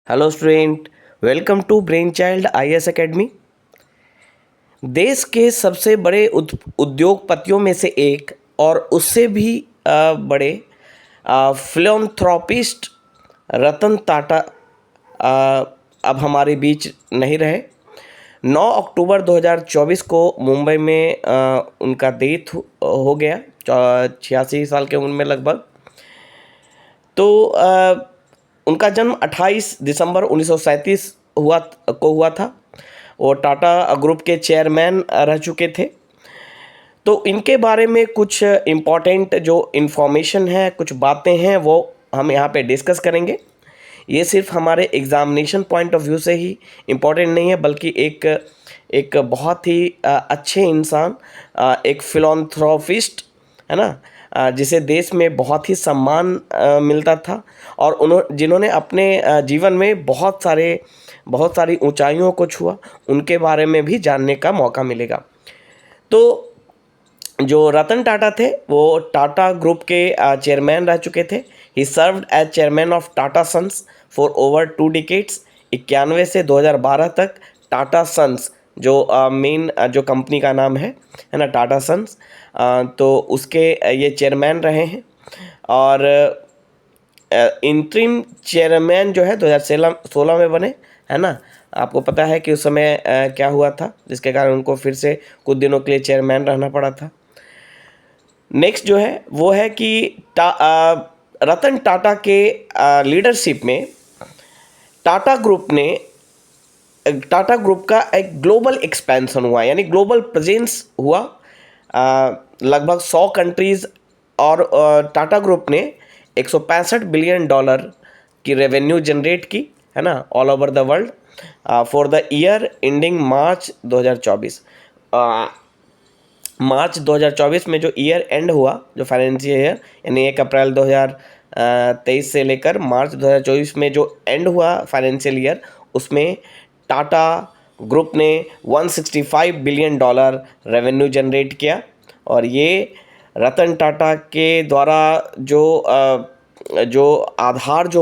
Hello student, welcome to brain child IAS academy. देश के सबसे बड़े उद्योगपतियों में से एक और उससे भी बड़े फिलैंथ्रोपिस्ट रतन टाटा अब हमारे बीच नहीं रहे। 9 अक्टूबर 2024 को मुंबई में उनका डेथ हो गया 86 साल के उम्र में लगभग। तो उनका जन्म 28 दिसंबर 1937 हुआ था। वो टाटा ग्रुप के चेयरमैन रह चुके थे। तो इनके बारे में कुछ इम्पॉर्टेंट जो इन्फॉर्मेशन है, कुछ बातें हैं, वो हम यहाँ पे डिस्कस करेंगे। ये सिर्फ हमारे एग्ज़ामिनेशन पॉइंट ऑफ व्यू से ही इम्पॉर्टेंट नहीं है, बल्कि एक बहुत ही अच्छे इंसान, एक फिलैंथ्रोपिस्ट है ना, जिसे देश में बहुत ही सम्मान मिलता था और जिन्होंने अपने जीवन में बहुत सारी ऊंचाइयों को छुआ, उनके बारे में भी जानने का मौका मिलेगा। तो जो रतन टाटा थे वो टाटा ग्रुप के चेयरमैन रह चुके थे। He served as chairman of Tata sons for over 2 decades. 91 से 2012 तक टाटा सन्स जो मेन जो कंपनी का नाम है ना, टाटा सन्स, तो उसके ये चेयरमैन रहे हैं। और इंटरिम चेयरमैन जो है 2016 में बने, है ना। आपको पता है कि उस समय क्या हुआ था, जिसके कारण उनको फिर से कुछ दिनों के लिए चेयरमैन रहना पड़ा था। नेक्स्ट जो है वो है कि रतन टाटा के लीडरशिप में टाटा ग्रुप का एक ग्लोबल एक्सपेंशन हुआ, यानी ग्लोबल प्रेजेंस हुआ लगभग 100 कंट्रीज़। और टाटा ग्रुप ने 165 बिलियन डॉलर की रेवेन्यू जनरेट की, है ना, all over the world for the year ending मार्च 2024। मार्च 2024 में जो ईयर एंड हुआ, जो फाइनेंशियल ईयर, यानी 1 अप्रैल 2023 से लेकर मार्च 2024 में जो एंड हुआ फाइनेंशियल ईयर, उसमें टाटा ग्रुप ने 165 बिलियन डॉलर रेवेन्यू जनरेट किया। और ये रतन टाटा के द्वारा जो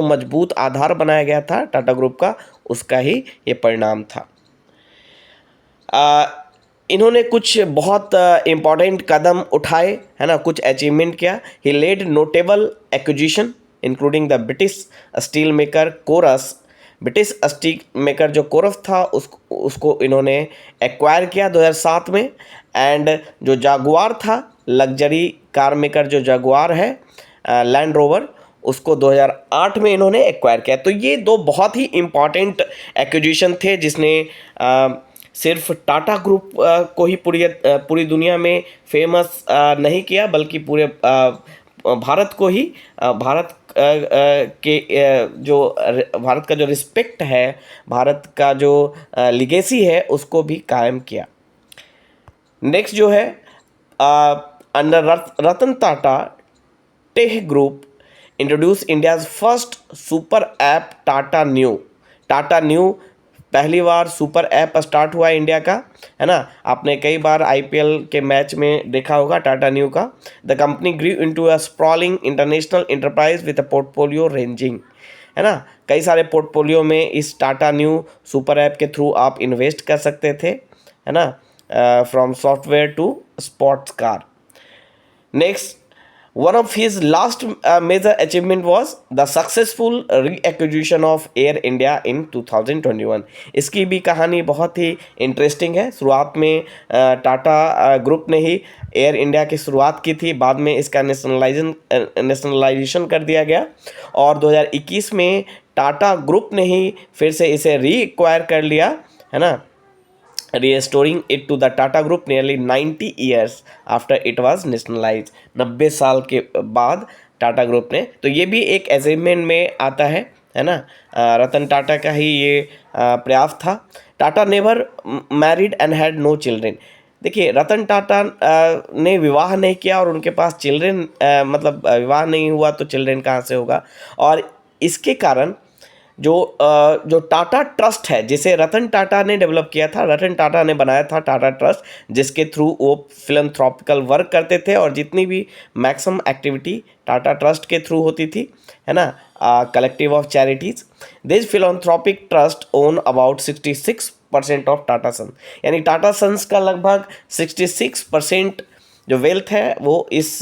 मजबूत आधार बनाया गया था टाटा ग्रुप का, उसका ही ये परिणाम था। इन्होंने कुछ बहुत इम्पॉर्टेंट कदम उठाए, है ना, कुछ अचीवमेंट किया। He led notable acquisition including the British steel maker Corus. British steel maker जो कोरस था उसको इन्होंने एक्वायर किया 2007 में। एंड जो जागुआर था, लग्जरी कार मेकर जो जागुआर है, लैंड रोवर, उसको 2008 में इन्होंने एक्वायर किया। तो ये दो बहुत ही इम्पॉर्टेंट एक्विजिशन थे, जिसने सिर्फ टाटा ग्रुप को ही पूरी दुनिया में फेमस नहीं किया, बल्कि पूरे भारत को ही भारत का जो रिस्पेक्ट है, भारत का जो लिगेसी है, उसको भी कायम किया। नेक्स्ट जो है, under Ratan Tata, tech group introduce India's first super app Tata Neu. पहली बार सुपर ऐप स्टार्ट हुआ इंडिया का, है ना। आपने कई बार आईपीएल के मैच में देखा होगा टाटा न्यू का। The company grew into a sprawling international enterprise with a portfolio ranging, है ना। कई सारे पोर्टफोलियो में इस टाटा न्यू सुपर ऐप के थ्रू आप इन्वेस्ट कर सकते थे, है ना, from software to sports car. Next, one of his last major achievement was the successful reacquisition of Air India in 2021. इसकी भी कहानी बहुत ही इंटरेस्टिंग है। शुरुआत में टाटा ग्रुप ने ही एयर इंडिया की शुरुआत की थी, बाद में इसका नेशनलाइजेशन कर दिया गया और 2021 में टाटा ग्रुप ने ही फिर से इसे रीएक्वायर कर लिया, है ना, restoring it to the Tata Group nearly 90 years after it was nationalized। 90 साल के बाद टाटा ग्रुप ने, तो ये भी एक अचीवमेंट में आता है ना। रतन टाटा का ही ये प्रयास था। Tata never married and had no children. देखिए, रतन टाटा ने विवाह नहीं किया और उनके पास चिल्ड्रेन, मतलब विवाह नहीं हुआ तो चिल्ड्रेन कहाँ से होगा। और इसके कारण जो टाटा ट्रस्ट है, जिसे रतन टाटा ने डेवलप किया था, रतन टाटा ने बनाया था टाटा ट्रस्ट, जिसके थ्रू वो फिलंथ्रॉपिकल वर्क करते थे और जितनी भी मैक्सिमम एक्टिविटी टाटा ट्रस्ट के थ्रू होती थी, है ना, collective of charities. This philanthropic trust own about 66% of Tata sons, यानी टाटा सन्स का लगभग 66% जो वेल्थ है वो इस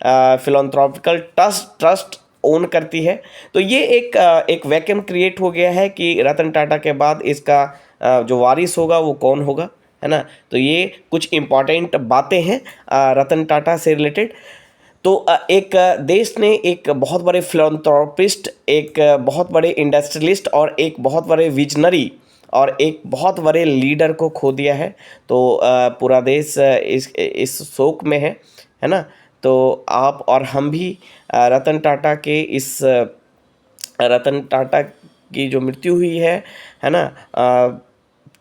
फिलंथ्रॉपिकल ट्रस्ट ओन करती है। तो ये एक वैक्यूम क्रिएट हो गया है कि रतन टाटा के बाद इसका जो वारिस होगा वो कौन होगा, है ना। तो ये कुछ इम्पॉर्टेंट बातें हैं रतन टाटा से रिलेटेड। तो एक देश ने एक बहुत बड़े फिलंथ्रोपिस्ट, एक बहुत बड़े इंडस्ट्रियलिस्ट और एक बहुत बड़े विजनरी और एक बहुत बड़े लीडर को खो दिया है। तो पूरा देश इस शोक में है ना। तो आप और हम भी रतन टाटा के रतन टाटा की जो मृत्यु हुई है ना,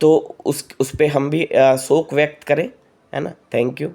तो उस पे हम भी शोक व्यक्त करें, है ना। Thank you.